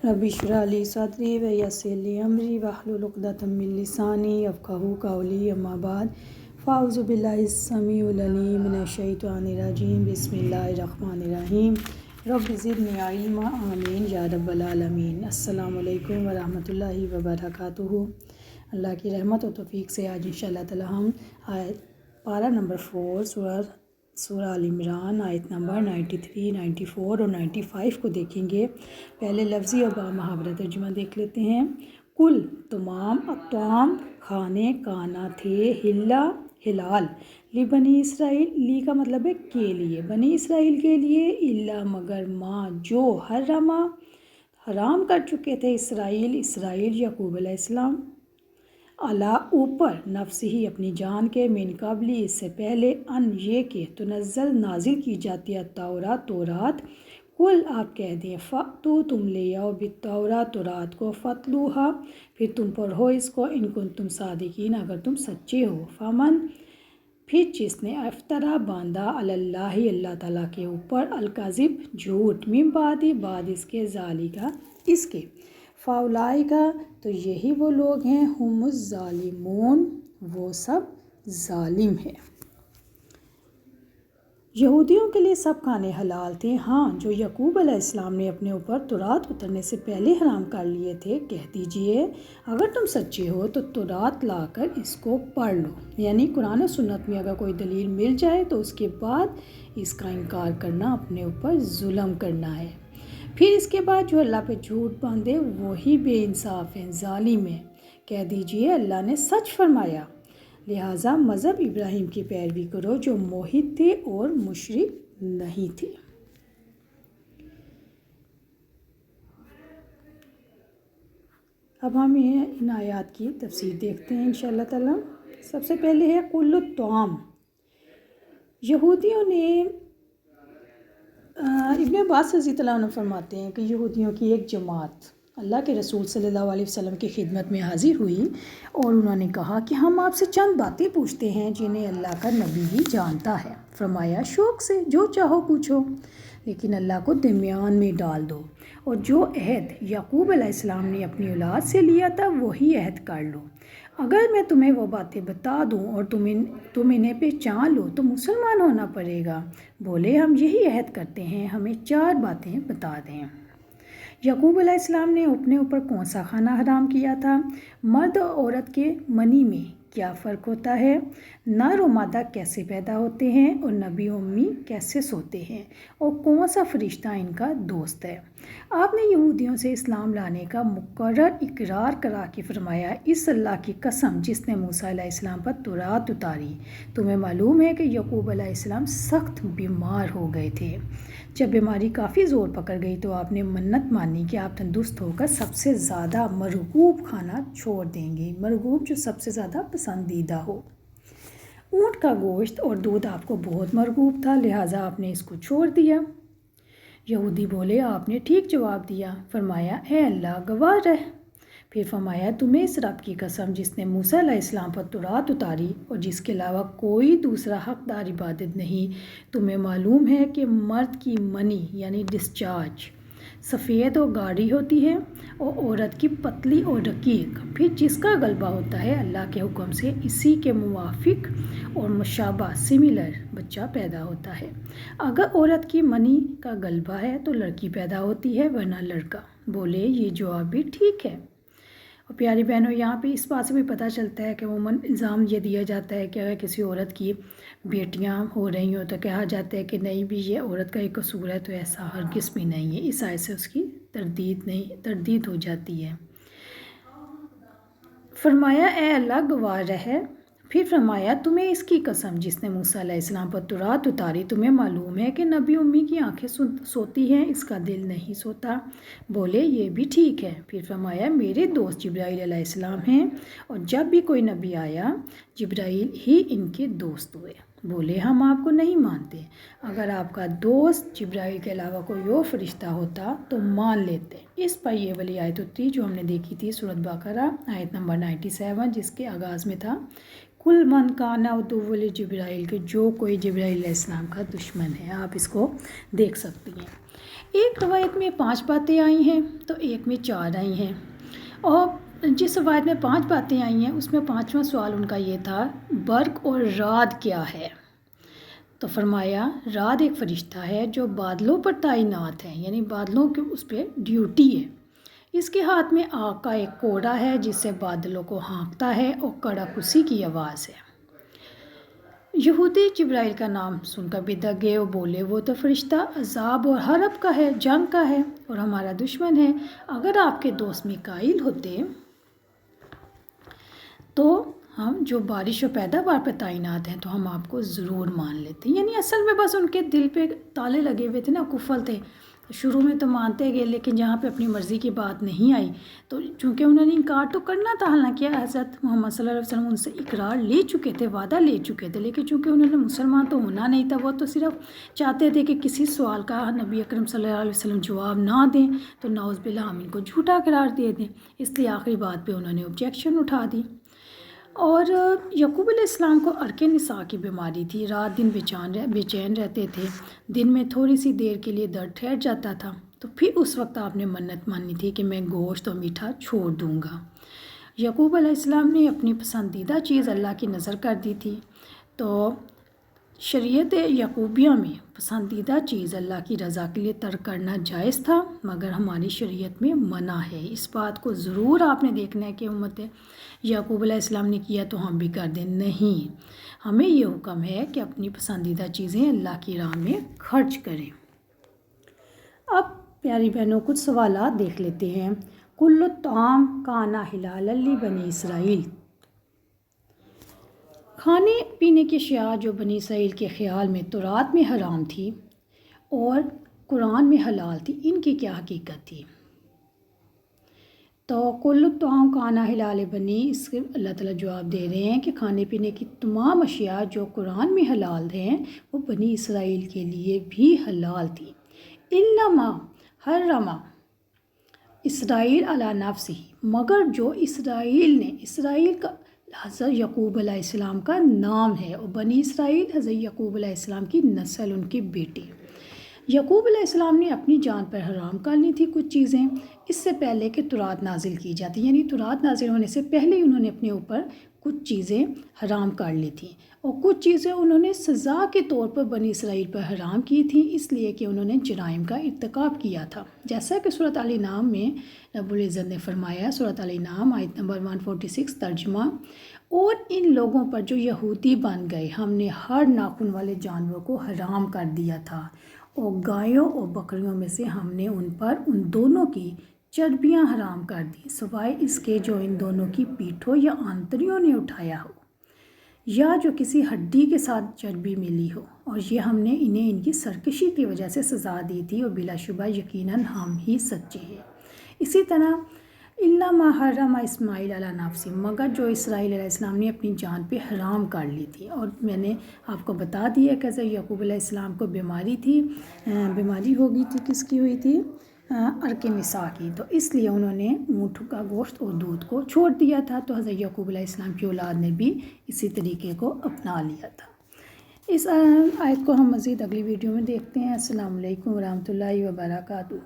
Rabbi इश्रह ली सदरी व यस्सिर ली अमरी वहलुल उक़दतम मिन लिसानी यफ़क़हू क़ौली अम्मा बाद फ़ाऊज़ु बिल्लाहि समीउल अलीम मिनश शैतानिर रजीम बिस्मिल्लाहिर रहमानिर रहीम रब्बि ज़िदनी इल्मा आमीन या रब्बल आलमीन। अस्सलामु अलैकुम व रहमतुल्लाहि व बरकातुहू। अल्लाह की रहमत और तौफ़ीक़ से आज इंशाअल्लाह ताला हम पारा नंबर 4 सूरह आल इमरान आयत नंबर 93, 94 और 95 को देखेंगे। पहले लफ्ज़ी और मुहावरा तर्जुमा देख लेते हैं। कुल तमाम अत्वाम खाने काना थे, हिल्ला हिलाल ली बनी इसराइल, ली का मतलब है के लिए, बनी इसराइल के लिए, इल्ला मगर माँ जो हर्रमा हराम कर चुके थे इसराइल याकूब अलैहिस्सलाम अला ऊपर नफ्स ही अपनी जान के मिन कबली इससे पहले अन ये के तुनज़्ज़ल नाजिल की जाती है तौरात। कुल आप कह दें फ़तू तुम ले आओ बित्तौरात तौरात को, फ़तलूहा फिर तुम पढ़ो इसको, इनकुन तुम सादिकीन अगर तुम सच्चे हो। फ़मन फिर जिसने अफ्तरा बांधा अल्लाही अल्लाह ताला के ऊपर अलकाज़िब झूठ मिन बाद इसके ज़ालिका इसके फ़ाउलाई का तो यही वो लोग हैं हुमुज़ ज़ालिमून वो सब ज़ालिम है। यहूदियों के लिए सब खाने हलाल थे, हाँ जो यकूब अलैहिस्सलाम ने अपने ऊपर तौरात उतरने से पहले हराम कर लिए थे। कह दीजिए अगर तुम सच्चे हो तो तौरात लाकर इसको पढ़ लो, यानी कुरान और सुन्नत में अगर कोई दलील मिल जाए तो उसके बाद इसका इनकार करना अपने ऊपर जुल्म करना है। फिर इसके बाद जो अल्लाह पे झूठ बांधे वही बेइंसाफ़ हैं, ज़ालिम हैं। कह दीजिए अल्लाह ने सच फरमाया, लिहाजा मज़हब इब्राहीम की पैरवी करो जो मोहित थे और मुशरिक नहीं थे। अब हम इन आयात की तफसीर देखते हैं इंशाअल्लाह ताला। सबसे पहले है कुल्लु तौम। यहूदियों ने इब्न अब्बास रज़ियल्लाहु अन्हु फरमाते हैं कि यहूदियों की एक जमात अल्लाह के रसूल सल्लल्लाहु अलैहि वसल्लम की खिदमत में हाजिर हुई और उन्होंने कहा कि हम आपसे चंद बातें पूछते हैं जिन्हें अल्लाह का नबी ही जानता है। फरमाया शौक़ से जो चाहो पूछो, लेकिन अल्लाह को दरमियान में डाल दो और जो अहद याकूब अलैहिस्सलाम ने अपनी औलाद से लिया था वही अहद कर लो। अगर मैं तुम्हें वो बातें बता दूं और तुम इन्हें पहचान लो तो मुसलमान होना पड़ेगा। बोले हम यही अहद करते हैं, हमें 4 बातें बता दें। याकूब अलैहिस्सलाम ने अपने ऊपर कौन सा खाना हराम किया था? मर्द और औरत के मनी में क्या फ़र्क होता है? नर और मादा कैसे पैदा होते हैं और नबी और उम्मी कैसे सोते हैं और कौन सा फरिश्ता इनका दोस्त है? आपने यहूदियों से इस्लाम लाने का मुकर्रर इकरार करा के फरमाया इस अल्लाह की कसम जिसने मूसा अलैहिस्सलाम पर तौरात उतारी, तुम्हें मालूम है कि याकूब अलैहिस्सलाम सख्त बीमार हो गए थे। जब बीमारी काफ़ी ज़ोर पकड़ गई तो आपने मन्नत मानी कि आप तंदुरुस्त होकर सबसे ज़्यादा मरगूब खाना छोड़ देंगे, मरगूब जो सबसे ज़्यादा पसंदीदा हो। ऊँट का गोश्त और दूध आपको बहुत मरगूब था, लिहाजा आपने इसको छोड़ दिया। यहूदी बोले आपने ठीक जवाब दिया। फरमाया ए अल्लाह गवाह रह। फिर फरमाया तुम्हें इस रब की कसम जिसने मूसा अलैहिस्सलाम पर तौरात उतारी और जिसके अलावा कोई दूसरा हकदार इबादत नहीं, तुम्हें मालूम है कि मर्द की मनी यानी डिस्चार्ज सफ़ेद और गाढ़ी होती है और औरत की पतली और रकीक। फिर जिसका गलबा होता है अल्लाह के हुक्म से इसी के मुवाफिक और मुशाबा सिमिलर बच्चा पैदा होता है। अगर औरत की मनी का गलबा है तो लड़की पैदा होती है वरना लड़का। बोले ये जवाब भी ठीक है। और प्यारी बहनों यहाँ पे इस बात से भी पता चलता है कि अमूमन इल्ज़ाम ये दिया जाता है कि अगर किसी औरत की बेटियाँ हो रही हो तो कहा जाता है कि नहीं भी ये औरत का ही कसूर है, तो ऐसा हरगिज़ भी नहीं है। इस आयत से उसकी तरदीद हो जाती है। फरमाया ए अल्लाह गवाह रहे। फिर फरमाया तुम्हें इसकी कसम जिसने मूसा अलैहिस्सलाम पर तौरात उतारी, तुम्हें मालूम है कि नबी उम्मी की आंखें सोती हैं, इसका दिल नहीं सोता। बोले ये भी ठीक है। फिर फरमाया मेरे दोस्त जिब्राईल अलैहिस्सलाम हैं और जब भी कोई नबी आया जिब्राईल ही इनके दोस्त हुए। बोले हम आपको नहीं मानते, अगर आपका दोस्त जिब्राईल के अलावा कोई और फरिश्ता होता तो मान लेते। इस पर ये वाली आयत उतरी जो हमने देखी थी सूरत बकरा आयत नंबर 97, जिसके आगाज़ में था कुल मन काना अदुव्वुल जिब्राइल के जो कोई जिब्राइल अलैहिस्सलाम का दुश्मन है। आप इसको देख सकती हैं। एक रवायत में 5 बातें आई हैं तो एक में 4 आई हैं, और जिस रवायत में 5 बातें आई हैं उसमें 5वां सवाल उनका ये था, बर्क और राद क्या है। तो फरमाया राद एक फ़रिश्ता है जो बादलों पर तैनात है, यानी बादलों के उस पर ड्यूटी है। इसके हाथ में आग का एक कोड़ा है जिससे बादलों को हाँकता है और कड़क उसी की आवाज़ है। यहूदी जिब्राइल का नाम सुनकर बेधक गए और बोले, वो तो फरिश्ता अजाब और हरब का है, जंग का है और हमारा दुश्मन है। अगर आपके दोस्त मिकाईल होते तो हम जो बारिश और पैदावार पर तैनात हैं तो हम आपको ज़रूर मान लेते। यानी असल में बस उनके दिल पे ताले लगे हुए थे ना, कुफल थे। शुरू में तो मानते गए, लेकिन जहाँ पे अपनी मर्ज़ी की बात नहीं आई तो चूँकि उन्होंने इनकार तो करना था, हालांकि हज़रत मोहम्मद सल्लल्लाहु अलैहि वसल्लम उनसे इकरार ले चुके थे, वादा ले चुके थे, लेकिन चूँकि उन्होंने मुसलमान तो होना नहीं था, वो तो सिर्फ चाहते थे कि किसी सवाल का नबी अकरम सल्लल्लाहु अलैहि वसल्लम जवाब ना दें तो नाउज़ बिल्लाह हम इनको झूठा करार दे दें। इसलिए आखिरी बात पर उन्होंने ऑब्जेक्शन उठा दी। और यकूब अलैहिस्सलाम को अर्के निसा की बीमारी थी। रात दिन बेचैन रहते थे। दिन में थोड़ी सी देर के लिए दर्द ठहर जाता था तो फिर उस वक्त आपने मन्नत मानी थी कि मैं गोश्त और मीठा छोड़ दूंगा। यकूब अलैहिस्सलाम ने अपनी पसंदीदा चीज़ अल्लाह की नज़र कर दी थी। तो शरीयत यकूबिया में पसंदीदा चीज़ अल्लाह की रज़ा के लिए तर्क करना जायज़ था, मगर हमारी शरीयत में मना है। इस बात को ज़रूर आपने देखना है कि उम्मत यकूब अलैहिस्सलाम ने किया तो हम भी कर दें। नहीं, हमें ये हुक्म है कि अपनी पसंदीदा चीज़ें अल्लाह की राह में खर्च करें। अब प्यारी बहनों कुछ सवालात देख लेते हैं। कुल्लु ताम काना हिलालन लि बनी इसराइल, खाने पीने की अशिया जो बनी इसराइल के ख़्याल में तौरात में हराम थी और कुरान में हलाल थी, इनकी क्या हकीकत थी। तो कुल्लु ताम काना हिलाल बनी, इसके अल्लाह ताला जवाब दे रहे हैं कि खाने पीने की तमाम अशिया जो कुरान में हलाल हैं वो बनी इसराइल के लिए भी हलाल थी। इल्लमा हर्रमा इसराइल अला नफ्सी, मगर जो इसराइल ने, इसराइल का हज़रत यकूब अलैहिस्सलाम का नाम है और बनी इसराइल हज़रत यकूब अलैहिस्सलाम की नस्ल, उनकी बेटी। यकूब अलैहिस्सलाम ने अपनी जान पर हराम कर ली थी कुछ चीज़ें इससे पहले कि तौरात नाजिल की जाती, यानी तौरात नाजिल होने से पहले ही उन्होंने अपने ऊपर कुछ चीज़ें हराम कर ली थी और कुछ चीज़ें उन्होंने सज़ा के तौर पर बनी इसराइल पर हराम की थी, इसलिए कि उन्होंने जराइम का इर्तिकाब किया था। जैसा कि सूरत अल इनाम में रब्बुल इज़्ज़त ने फरमाया, सूरत अल इनाम आयत नंबर 146 तर्जुमा, और इन लोगों पर जो यहूदी बन गए हमने हर नाखून वाले जानवरों को हराम कर दिया था और गायों और बकरियों में से हमने उन पर उन दोनों की चर्बियाँ हराम कर दी, सिवाय इसके जो इन दोनों की पीठों या आंतरियों ने उठाया हो या जो किसी हड्डी के साथ चर्बी मिली हो, और ये हमने इन्हें इनकी सरकशी की वजह से सज़ा दी थी और बिलाशुबा यकीनन हम ही सच्चे हैं। इसी तरह इल्ला मा हर्रमा इस्माइल अला नफ्सी, मगर जो इसराइल अलैहिस्सलाम ने अपनी जान पे हराम कर ली थी। और मैंने आपको बता दिया कि हज़रत यकूब अलैहिस्सलाम को बीमारी थी, बीमारी हो गई थी, किसकी हुई थी, अर्के निसा की, तो इसलिए उन्होंने ऊँट का गोश्त और दूध को छोड़ दिया था। तो हज़रत यकूब अलैहिस्सलाम की औलाद ने भी इसी तरीके को अपना लिया था। इस आयत को हम मज़ीद अगली वीडियो में देखते हैं। अस्सलामु अलैकुम व रहमतुल्लाहि व बरकातुहू।